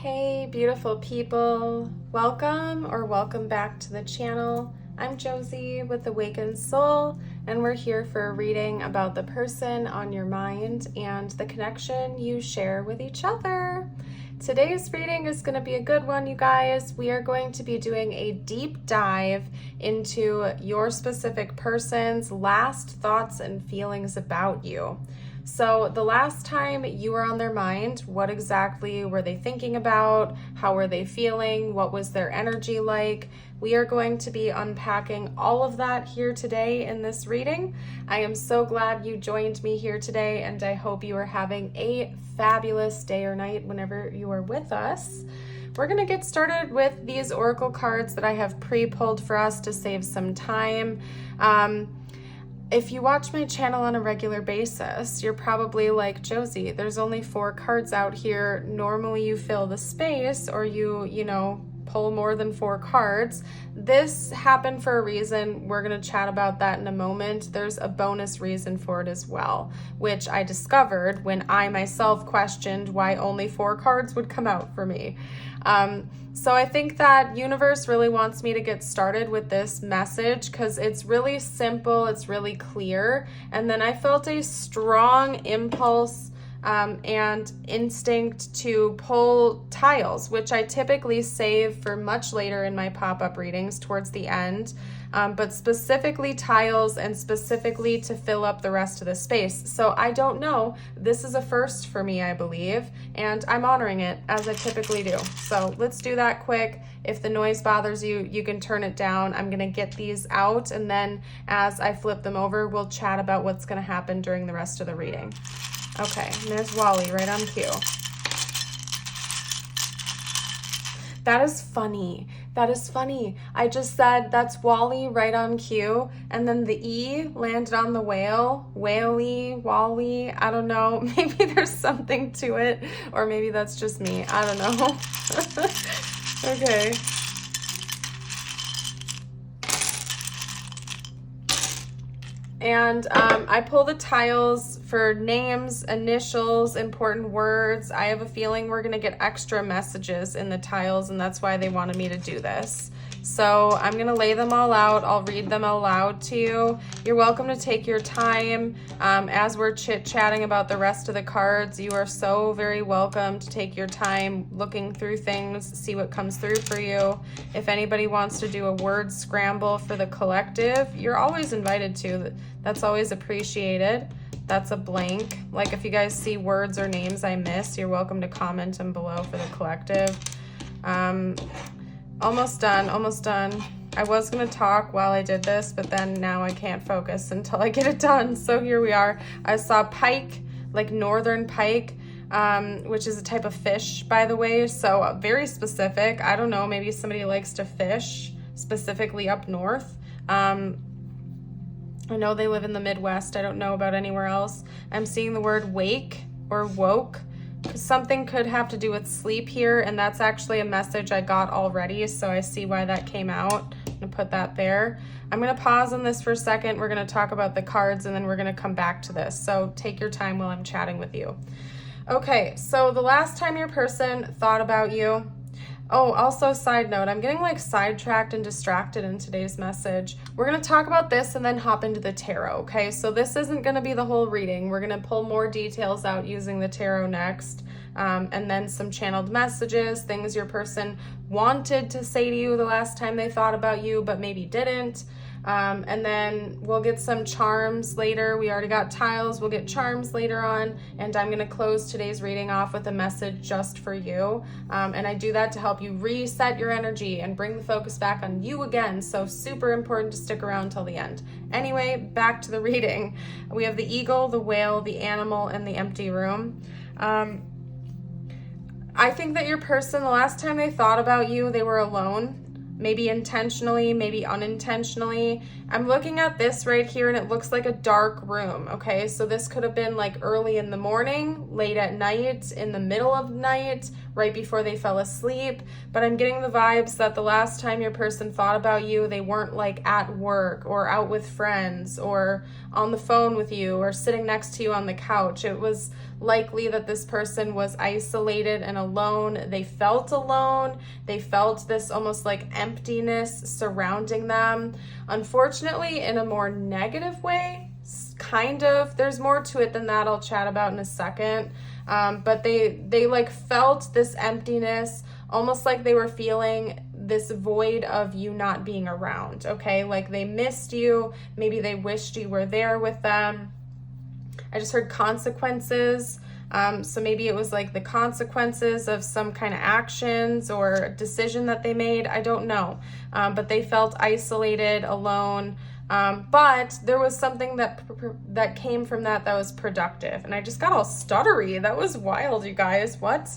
Hey beautiful people, welcome back to the channel. I'm Josie with Awakened Soul, and we're here for a reading about the person on your mind and the connection you share with each other. Today's reading is going to be a good one, you guys. We are going to be doing a deep dive into your specific person's last thoughts and feelings about you. So the last time you were on their mind, what exactly were they thinking about? How were they feeling? What was their energy like? We are going to be unpacking all of that here today in this reading. I am so glad you joined me here today, and I hope you are having a fabulous day or night whenever you are with us. We're going to get started with these oracle cards that I have pre-pulled for us to save some time. If you watch my channel on a regular basis, you're probably like, Josie, there's only 4 cards out here. Normally you fill the space, or you pull more than 4 cards. This happened for a reason. We're going to chat about that in a moment. There's a bonus reason for it as well, which I discovered when I myself questioned why only 4 cards would come out for me. So I think that universe really wants me to get started with this message because it's really simple, it's really clear, and then I felt a strong impulse and instinct to pull tiles, which I typically save for much later in my pop-up readings towards the end, but specifically tiles and specifically to fill up the rest of the space. So I don't know, this is a first for me, I believe, and I'm honoring it as I typically do. So let's do that quick. If the noise bothers you, you can turn it down. I'm gonna get these out, and then as I flip them over, we'll chat about what's gonna happen during the rest of the reading. Okay, and there's WallE right on cue. That is funny. That is funny. I just said that's WallE right on cue, and then the E landed on the whale. WallE, WallE, I don't know. Maybe there's something to it, or maybe that's just me. I don't know. Okay. And I pull the tiles for names, initials, important words. I have a feeling we're gonna get extra messages in the tiles, and that's why they wanted me to do this. So I'm gonna lay them all out. I'll read them aloud to you. You're welcome to take your time. As we're chit-chatting about the rest of the cards, you are so very welcome to take your time looking through things, see what comes through for you. If anybody wants to do a word scramble for the collective, you're always invited to. That's always appreciated. That's a blank. Like if you guys see words or names I miss, you're welcome to comment them below for the collective. Almost done, almost done. I was gonna talk while I did this, but then now I can't focus until I get it done. So here we are. I saw pike, like northern pike, which is a type of fish, by the way. So very specific. I don't know, maybe somebody likes to fish specifically up north. I know they live in the Midwest. I don't know about anywhere else. I'm seeing the word wake or woke. Something could have to do with sleep here, and that's actually a message I got already, so I see why that came out. I'm gonna put that there. I'm gonna pause on this for a second. We're gonna talk about the cards, and then we're gonna come back to this. So take your time while I'm chatting with you. Okay, so the last time your person thought about you. Oh, also side note, I'm getting like sidetracked and distracted in today's message. We're gonna talk about this and then hop into the tarot, okay? So this isn't gonna be the whole reading. We're gonna pull more details out using the tarot next, and then some channeled messages, things your person wanted to say to you the last time they thought about you, but maybe didn't. And then we'll get some charms later. We already got tiles, we'll get charms later on, and I'm gonna close today's reading off with a message just for you. And I do that to help you reset your energy and bring the focus back on you again, so super important to stick around till the end. Anyway, back to the reading. We have the eagle, the whale, the animal, and the empty room. I think that your person, the last time they thought about you, they were alone. Maybe intentionally, maybe unintentionally. I'm looking at this right here and it looks like a dark room, okay? So this could have been like early in the morning, late at night, in the middle of the night, right before they fell asleep. But I'm getting the vibes that the last time your person thought about you, they weren't like at work or out with friends or on the phone with you or sitting next to you on the couch. It was likely that this person was isolated and alone. They felt alone. They felt this almost like emptiness surrounding them. Unfortunately, in a more negative way, kind of. There's more to it than that I'll chat about in a second. But they like felt this emptiness, almost like they were feeling this void of you not being around, okay? Like they missed you. Maybe they wished you were there with them. I just heard consequences. So maybe it was like the consequences of some kind of actions or decision that they made. I don't know. But they felt isolated, alone. But there was something that came from that was productive. And I just got all stuttery. That was wild, you guys. What?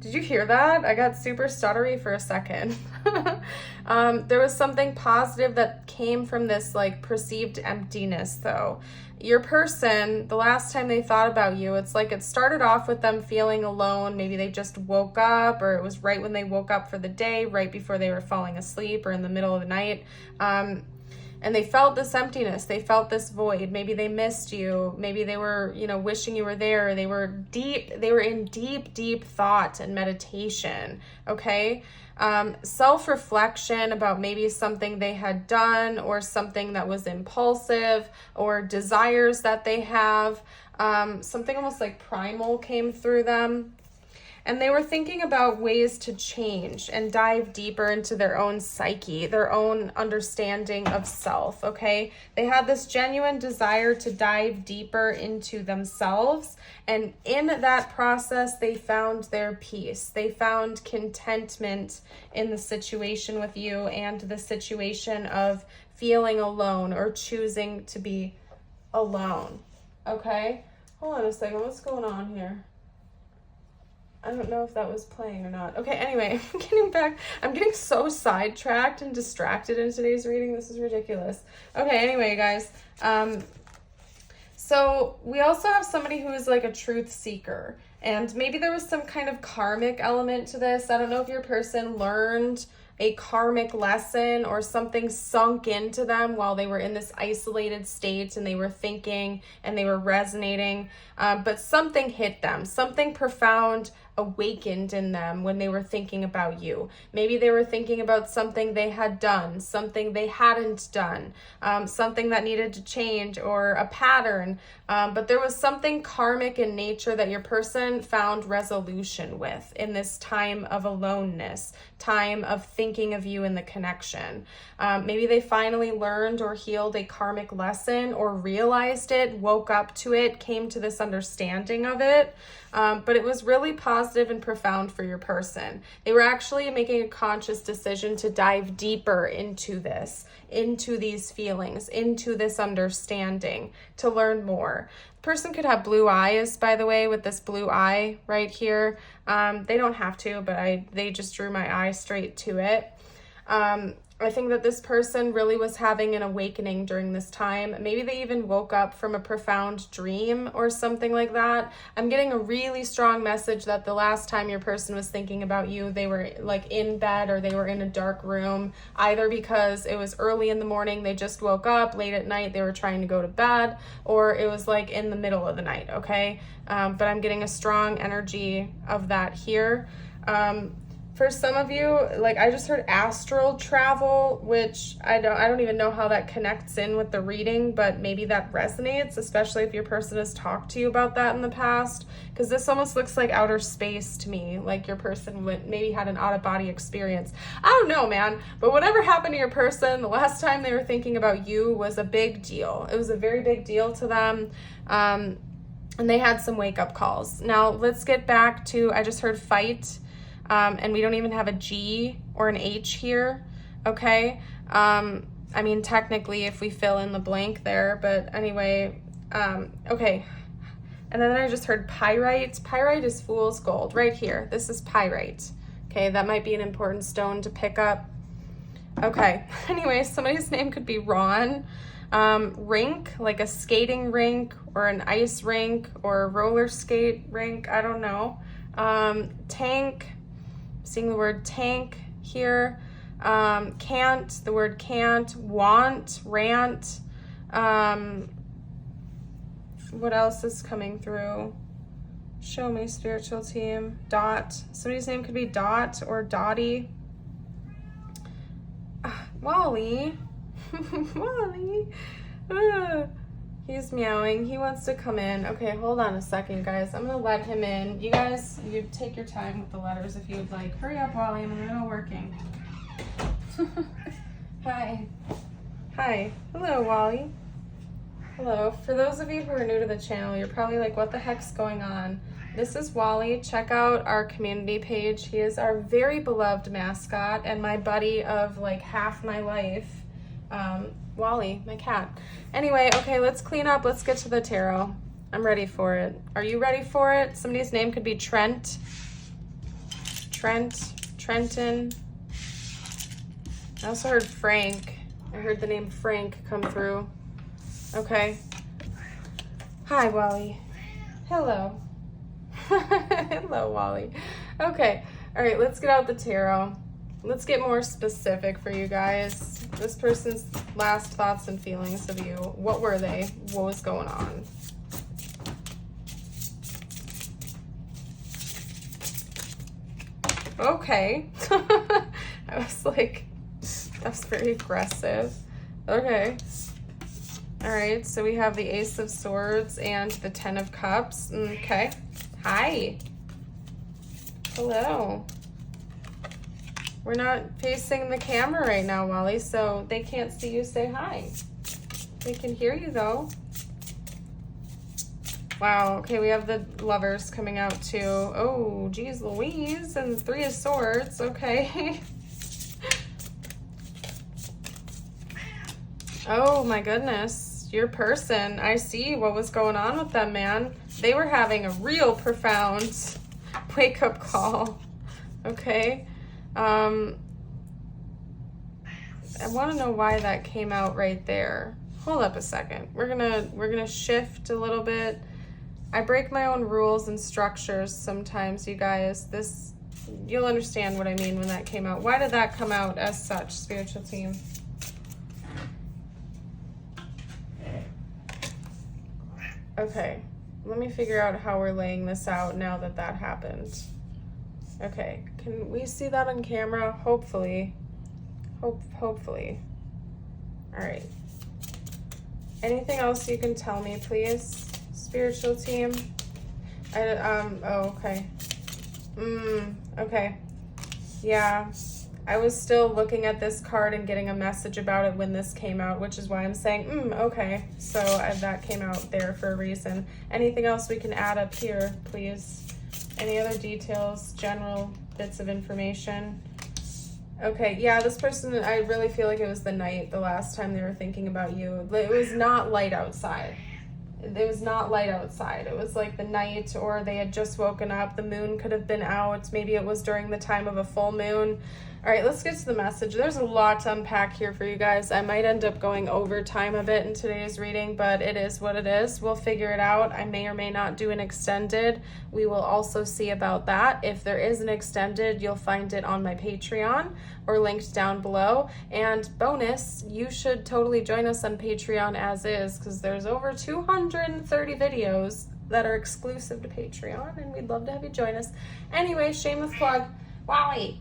Did you hear that? I got super stuttery for a second. There was something positive that came from this like perceived emptiness though. Your person, the last time they thought about you, it's like it started off with them feeling alone. Maybe they just woke up, or it was right when they woke up for the day, right before they were falling asleep, or in the middle of the night. And they felt this emptiness. They felt this void. Maybe they missed you. Maybe they were, wishing you were there. They were in deep thought and meditation. Okay. Self-reflection about maybe something they had done, or something that was impulsive, or desires that they have. Something almost like primal came through them. And they were thinking about ways to change and dive deeper into their own psyche, their own understanding of self, okay? They had this genuine desire to dive deeper into themselves. And in that process, they found their peace. They found contentment in the situation with you and the situation of feeling alone or choosing to be alone, okay? Hold on a second. What's going on here? I don't know if that was playing or not. Okay, anyway, I'm getting back. I'm getting so sidetracked and distracted in today's reading. This is ridiculous. Okay, anyway, guys. So we also have somebody who is like a truth seeker. And maybe there was some kind of karmic element to this. I don't know if your person learned a karmic lesson or something sunk into them while they were in this isolated state and they were thinking and they were resonating. But something hit them. Something profound awakened in them when they were thinking about you. Maybe they were thinking about something they had done, something they hadn't done, something that needed to change, or a pattern. But there was something karmic in nature that your person found resolution with in this time of aloneness, time of thinking of you in the connection. Maybe they finally learned or healed a karmic lesson, or realized it, woke up to it, came to this understanding of it. But it was really positive and profound for your person. They were actually making a conscious decision to dive deeper into this, into these feelings, into this understanding, to learn more. The person could have blue eyes, by the way, with this blue eye right here. They don't have to, but they just drew my eye straight to it. I think that this person really was having an awakening during this time. Maybe they even woke up from a profound dream or something like that. I'm getting a really strong message that the last time your person was thinking about you, they were like in bed, or they were in a dark room, either because it was early in the morning, they just woke up, late at night, they were trying to go to bed, or it was like in the middle of the night, okay? But I'm getting a strong energy of that here. For some of you, like I just heard astral travel, which I don't even know how that connects in with the reading, but maybe that resonates, especially if your person has talked to you about that in the past, because this almost looks like outer space to me, like your person maybe had an out-of-body experience. I don't know, man, but whatever happened to your person, the last time they were thinking about you was a big deal. It was a very big deal to them, and they had some wake-up calls. Now, let's get back to, I just heard fight. And we don't even have a G or an H here, okay? I mean, technically, if we fill in the blank there, but anyway, okay. And then I just heard pyrite. Pyrite is fool's gold, right here. This is pyrite, okay? That might be an important stone to pick up. Okay, anyway, somebody's name could be Ron. Rink, like a skating rink, or an ice rink, or a roller skate rink, I don't know. Tank. Seeing the word tank here. Can't, the word can't. Want, rant. What else is coming through? Show me, spiritual team. Dot. Somebody's name could be Dot or Dottie. WallE. WallE. He's meowing. He wants to come in. Okay, hold on a second, guys. I'm going to let him in. You guys, you take your time with the letters if you would like. Hurry up, WallE. I'm in the middle of working. Hi. Hi. Hello, WallE. Hello. For those of you who are new to the channel, you're probably like, what the heck's going on? This is WallE. Check out our community page. He is our very beloved mascot and my buddy of like half my life. WallE, my cat. Anyway, okay, let's clean up. Let's get to the tarot. I'm ready for it. Are you ready for it? Somebody's name could be Trent. Trenton. I also heard Frank. I heard the name Frank come through. Okay. Hi, WallE. Hello. Hello, WallE. Okay. All right, let's get out the tarot. Let's get more specific for you guys. This person's last thoughts and feelings of you. What were they? What was going on? Okay. I was like, that's very aggressive. Okay. All right, so we have the Ace of Swords and the Ten of Cups. Okay. Hi. Hello. We're not facing the camera right now, WallE, so they can't see you say hi. They can hear you, though. Wow, okay, we have the Lovers coming out, too. Oh, geez Louise, and Three of Swords, okay. Oh, my goodness. Your person, I see what was going on with them, man. They were having a real profound wake-up call, okay? I want to know why that came out right there. Hold up a second. We're gonna shift a little bit. I break my own rules and structures sometimes, you guys. You'll understand what I mean when that came out. Why did that come out as such, spiritual team? Okay, let me figure out how we're laying this out now that that happened. Okay, can we see that on camera? Hopefully. Hopefully. All right. Anything else you can tell me, please, spiritual team? Oh, okay. Okay. Yeah. I was still looking at this card and getting a message about it when this came out, which is why I'm saying, okay. So that came out there for a reason. Anything else we can add up here, please? Any other details, general bits of information? Okay, yeah, this person, I really feel like it was the night the last time they were thinking about you. It was not light outside. It was not light outside. It was like the night, or they had just woken up. The moon could have been out. Maybe it was during the time of a full moon. All right, let's get to the message. There's a lot to unpack here for you guys. I might end up going over time a bit in today's reading, but it is what it is. We'll figure it out. I may or may not do an extended. We will also see about that. If there is an extended, you'll find it on my Patreon or linked down below. And bonus, you should totally join us on Patreon as is, because there's over 230 videos that are exclusive to Patreon, and we'd love to have you join us. Anyway, shameless plug. WallE.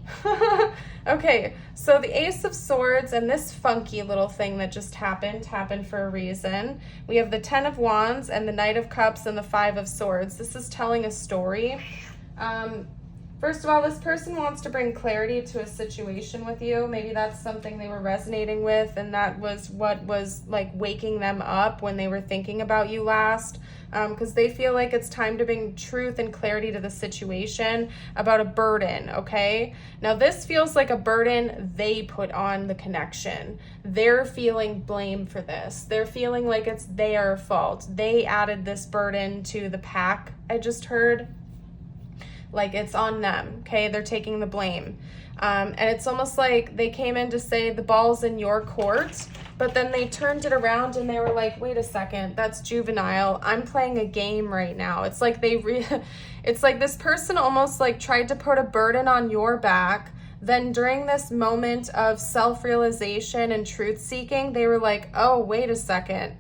Okay, so the Ace of Swords and this funky little thing that just happened for a reason. We have the Ten of Wands and the Knight of Cups and the Five of Swords. This is telling a story. First of all, this person wants to bring clarity to a situation with you. Maybe that's something they were resonating with, and that was what was like waking them up when they were thinking about you last. Because they feel like it's time to bring truth and clarity to the situation about a burden, okay? Now, this feels like a burden they put on the connection. They're feeling blame for this. They're feeling like it's their fault. They added this burden to the pack, I just heard. Like it's on them, okay? They're taking the blame. And it's almost like they came in to say the ball's in your court, but then they turned it around and they were like, wait a second, that's juvenile. I'm playing a game right now. It's like it's like this person almost like tried to put a burden on your back. Then during this moment of self-realization and truth-seeking, they were like, oh, wait a second.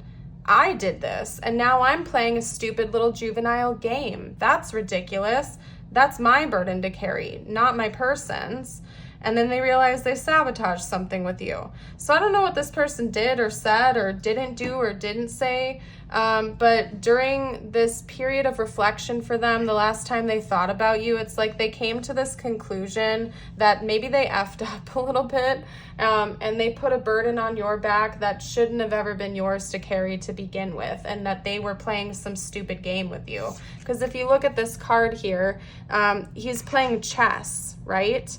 I did this, and now I'm playing a stupid little juvenile game. That's ridiculous. That's my burden to carry, not my person's. And then they realize they sabotaged something with you. So I don't know what this person did or said or didn't do or didn't say, but during this period of reflection for them, the last time they thought about you, it's like they came to this conclusion that maybe they effed up a little bit, and they put a burden on your back that shouldn't have ever been yours to carry to begin with, and that they were playing some stupid game with you. Because if you look at this card here, he's playing chess, right?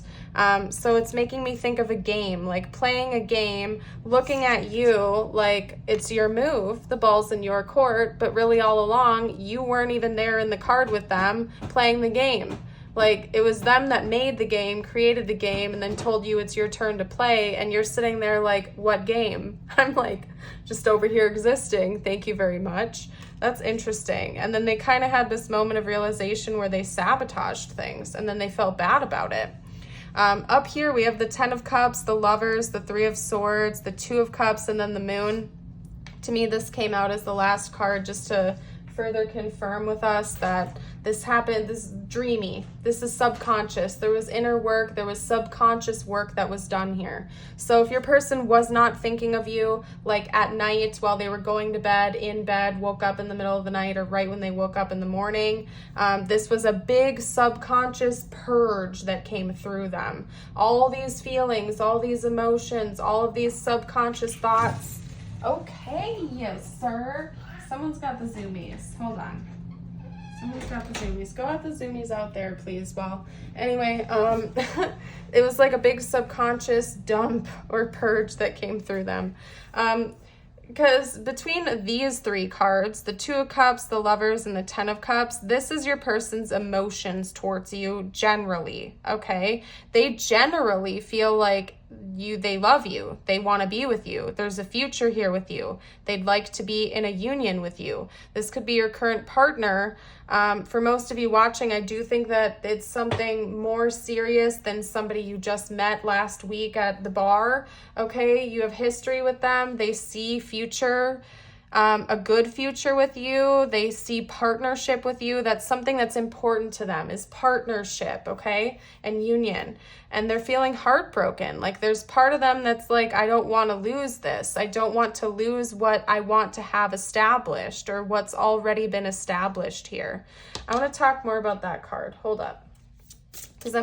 So it's making me think of a game, like playing a game, looking at you like it's your move, the ball's in your court, but really all along, you weren't even there in the card with them playing the game. Like it was them that made the game, created the game, and then told you it's your turn to play, and you're sitting there like, what game? I'm like, just over here existing, thank you very much. That's interesting. And then they kind of had this moment of realization where they sabotaged things, and then they felt bad about it. Up here, we have the 10 of Cups, the Lovers, the 3 of Swords, the 2 of Cups, and then the Moon. To me, this came out as the last card just to further confirm with us that this happened. This is dreamy. This is subconscious. There was inner work. There was subconscious work that was done here. So if your person was not thinking of you like at night while they were going to bed, in bed, woke up in the middle of the night, or right when they woke up in the morning, this was a big subconscious purge that came through them. All these feelings, all these emotions, all of these subconscious thoughts. Okay, yes, sir. Someone's got the zoomies. Hold on. Someone's got the zoomies. Go out the zoomies out there, please. Well, anyway, it was like a big subconscious dump or purge that came through them. Because between these 3 cards, the 2 of Cups, the Lovers, and the 10 of Cups, this is your person's emotions towards you generally, okay? They generally feel like they love you. They want to be with you. There's a future here with you. They'd like to be in a union with you. This could be your current partner. For most of you watching, I do think that it's something more serious than somebody you just met last week at the bar. Okay, you have history with them. They see future, a good future with you. They see partnership with you. That's something that's important to them, is partnership, okay, and union. And they're feeling heartbroken. Like there's part of them that's like, I don't want to lose this. I don't want to lose what I want to have established or what's already been established here. I want to talk more about that card. Hold up. Because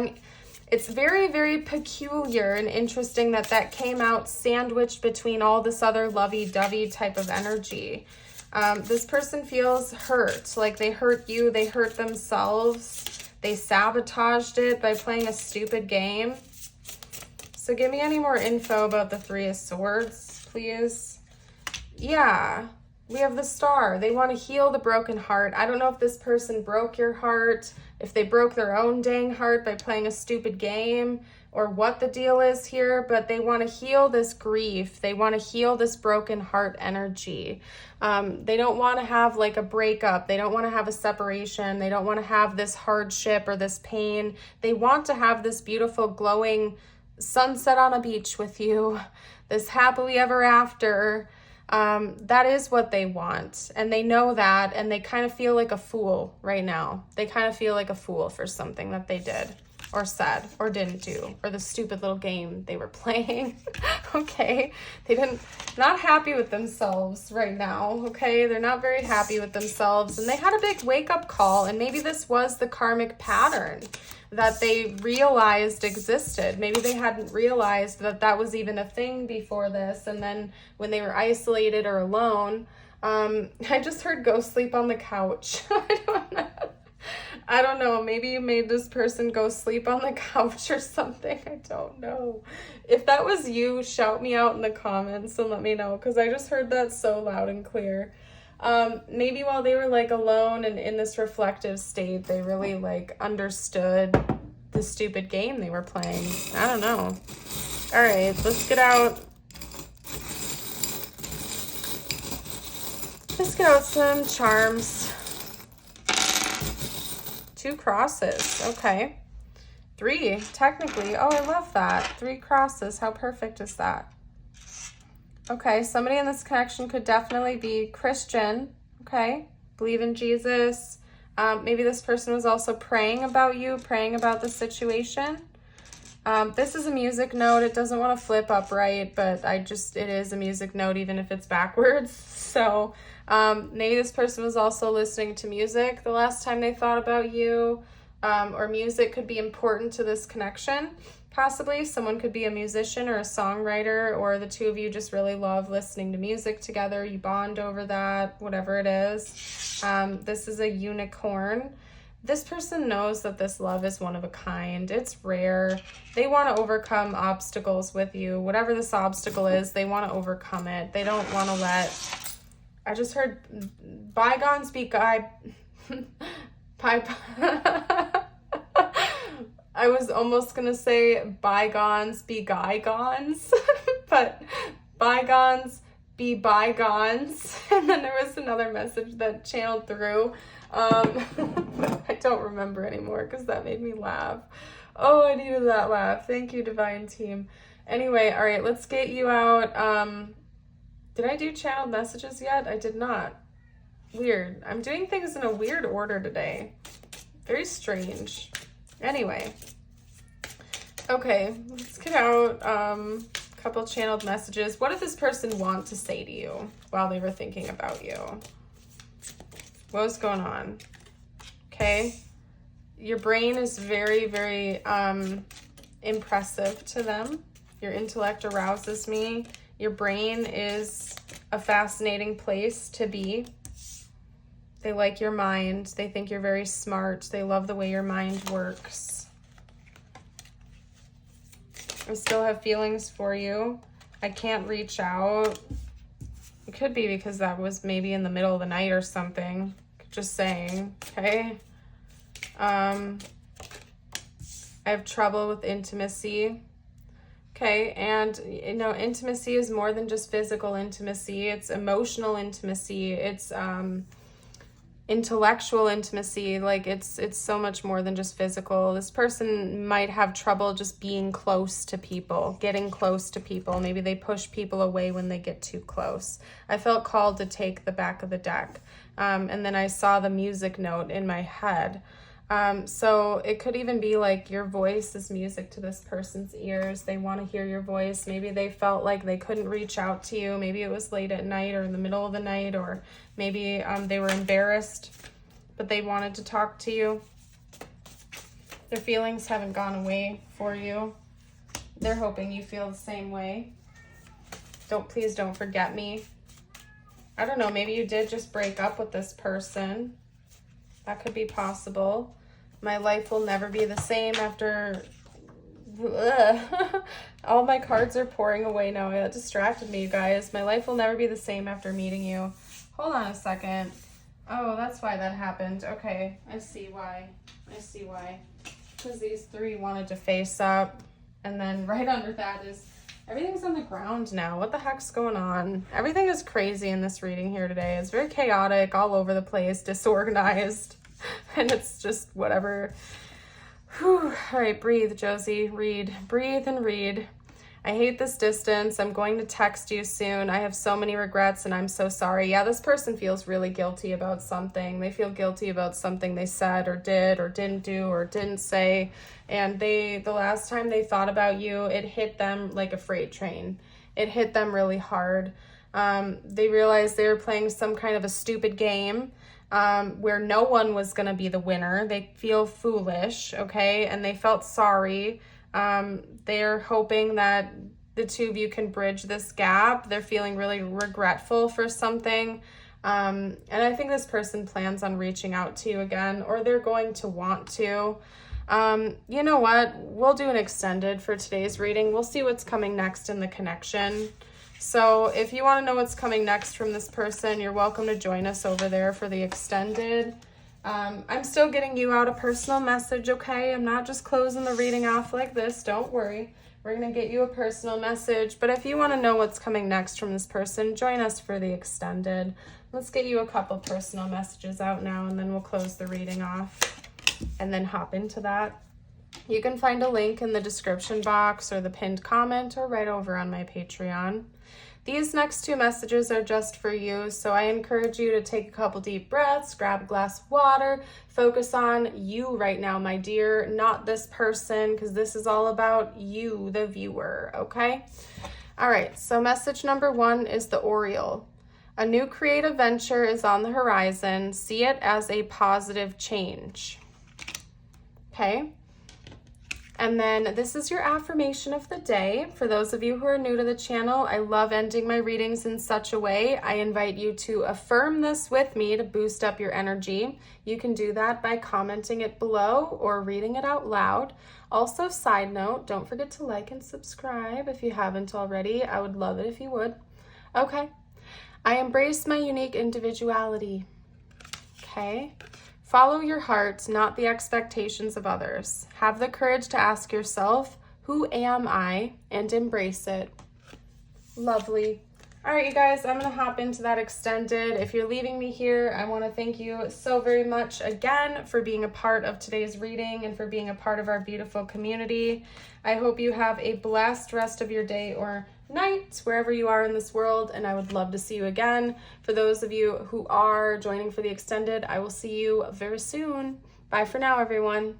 it's very, very peculiar and interesting that came out sandwiched between all this other lovey-dovey type of energy. This person feels hurt, like they hurt you, they hurt themselves, they sabotaged it by playing a stupid game. So give me any more info about the 3 of Swords, please. Yeah, we have the Star. They want to heal the broken heart. I don't know if this person broke your heart, if they broke their own dang heart by playing a stupid game, or what the deal is here, but they want to heal this grief. They want to heal this broken heart energy. They don't want to have like a breakup. They don't want to have a separation. They don't want to have this hardship or this pain. They want to have this beautiful glowing sunset on a beach with you, this happily ever after. That is what they want, and they know that, and they kind of feel like a fool right now. They kind of feel like a fool for something that they did or said or didn't do, or the stupid little game they were playing. Okay, not happy with themselves right now. Okay, they're not very happy with themselves, and they had a big wake-up call, and maybe this was the karmic pattern that they realized existed. Maybe they hadn't realized that was even a thing before this, and then when they were isolated or alone, I just heard go sleep on the couch. I don't know. Maybe you made this person go sleep on the couch or something. I don't know. If that was you, shout me out in the comments and let me know, because I just heard that so loud and clear. Maybe while they were like alone and in this reflective state, they really like understood the stupid game they were playing. I don't know. All right, let's get out. Let's get out some charms. 2 crosses. Okay. 3, technically. Oh, I love that. 3 crosses. How perfect is that? Okay, somebody in this connection could definitely be Christian, okay? Believe in Jesus. Maybe this person was also praying about you, praying about the situation. This is a music note. It doesn't want to flip upright, but it is a music note even if it's backwards. So maybe this person was also listening to music the last time they thought about you, or music could be important to this connection. Possibly someone could be a musician or a songwriter, or the two of you just really love listening to music together. You bond over that, whatever it is. This is a unicorn. This person knows that this love is one of a kind. It's rare. They want to overcome obstacles with you. Whatever this obstacle is, they want to overcome it. They don't want to I just heard bygones be I was almost going to say bygones be bygones, but bygones be bygones. And then there was another message that channeled through. I don't remember anymore because that made me laugh. Oh, I needed that laugh. Thank you, Divine Team. Anyway, all right, let's get you out. Did I do channeled messages yet? I did not. Weird. I'm doing things in a weird order today. Very strange. Anyway. Okay, let's get out a couple channeled messages. What did this person want to say to you while they were thinking about you? What was going on? Okay. Your brain is very, very impressive to them. Your intellect arouses me. Your brain is a fascinating place to be. They like your mind. They think you're very smart. They love the way your mind works. I still have feelings for you. I can't reach out. It could be because that was maybe in the middle of the night or something. Just saying, okay? I have trouble with intimacy. Okay, and you know, intimacy is more than just physical intimacy. It's emotional intimacy. It's intellectual intimacy. Like it's so much more than just physical. This person might have trouble just being close to people, getting close to people. Maybe they push people away when they get too close. I felt called to take the back of the deck. And then I saw the music note in my head. So it could even be like your voice is music to this person's ears. They want to hear your voice. Maybe they felt like they couldn't reach out to you. Maybe it was late at night or in the middle of the night, or maybe they were embarrassed, but they wanted to talk to you. Their feelings haven't gone away for you. They're hoping you feel the same way. Please don't forget me. I don't know, maybe you did just break up with this person. That could be possible. My life will never be the same after... All my cards are pouring away now. That distracted me, you guys. My life will never be the same after meeting you. Hold on a second. Oh, that's why that happened. Okay, I see why. Because these three wanted to face up. And then right under that is... Everything's on the ground now. What the heck's going on? Everything is crazy in this reading here today. It's very chaotic, all over the place, disorganized. And it's just whatever. Whew. All right, breathe, Josie. Read. Breathe and read. I hate this distance. I'm going to text you soon. I have so many regrets and I'm so sorry. Yeah, this person feels really guilty about something. They feel guilty about something they said or did or didn't do or didn't say. And the last time they thought about you, it hit them like a freight train. It hit them really hard. They realized they were playing some kind of a stupid game where no one was going to be the winner. They feel foolish, okay? And they felt sorry. They're hoping that the two of you can bridge this gap. They're feeling really regretful for something. And I think this person plans on reaching out to you again, or they're going to want to. You know what? We'll do an extended for today's reading. We'll see what's coming next in the connection. So if you want to know what's coming next from this person, you're welcome to join us over there for the extended. I'm still getting you out a personal message, okay? I'm not just closing the reading off like this. Don't worry. We're going to get you a personal message. But if you want to know what's coming next from this person, join us for the extended. Let's get you a couple personal messages out now, and then we'll close the reading off and then hop into that. You can find a link in the description box or the pinned comment or right over on my Patreon. These next two messages are just for you, so I encourage you to take a couple deep breaths, grab a glass of water, focus on you right now, my dear, not this person, because this is all about you, the viewer, okay? All right, so message number 1 is the Oriole. A new creative venture is on the horizon. See it as a positive change. Okay? And then this is your affirmation of the day. For those of you who are new to the channel, I love ending my readings in such a way. I invite you to affirm this with me to boost up your energy. You can do that by commenting it below or reading it out loud. Also, side note, don't forget to like and subscribe if you haven't already. I would love it if you would. Okay. I embrace my unique individuality. Okay. Follow your heart, not the expectations of others. Have the courage to ask yourself, who am I? And embrace it. Lovely. All right, you guys, I'm going to hop into that extended. If you're leaving me here, I want to thank you so very much again for being a part of today's reading and for being a part of our beautiful community. I hope you have a blessed rest of your day or night, wherever you are in this world, and I would love to see you again. For those of you who are joining for the extended, I will see you very soon. Bye for now, everyone.